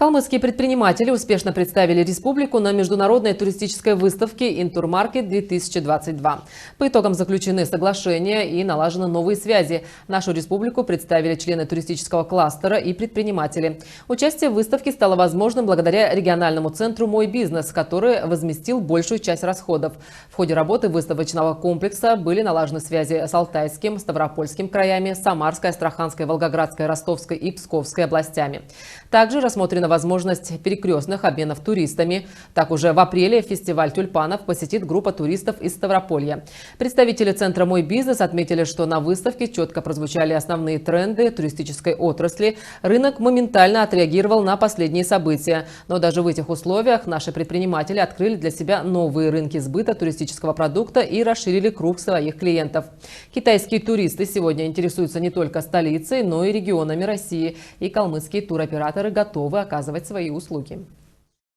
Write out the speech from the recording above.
Калмыцкие предприниматели успешно представили республику на международной туристической выставке «Интурмаркет-2022». По итогам заключены соглашения и налажены новые связи. Нашу республику представили члены туристического кластера и предприниматели. Участие в выставке стало возможным благодаря региональному центру «Мой бизнес», который возместил большую часть расходов. В ходе работы выставочного комплекса были налажены связи с Алтайским, Ставропольским краями, Самарской, Астраханской, Волгоградской, Ростовской и Псковской областями. Также рассмотрена возможность перекрестных обменов туристами. Так, уже в апреле фестиваль тюльпанов посетит группа туристов из Ставрополья. Представители центра «Мой бизнес» отметили, что на выставке четко прозвучали основные тренды туристической отрасли. Рынок моментально отреагировал на последние события. Но даже в этих условиях наши предприниматели открыли для себя новые рынки сбыта туристического продукта и расширили круг своих клиентов. Китайские туристы сегодня интересуются не только столицей, но и регионами России. И калмыцкие туроператоры готовы оказывать свои услуги.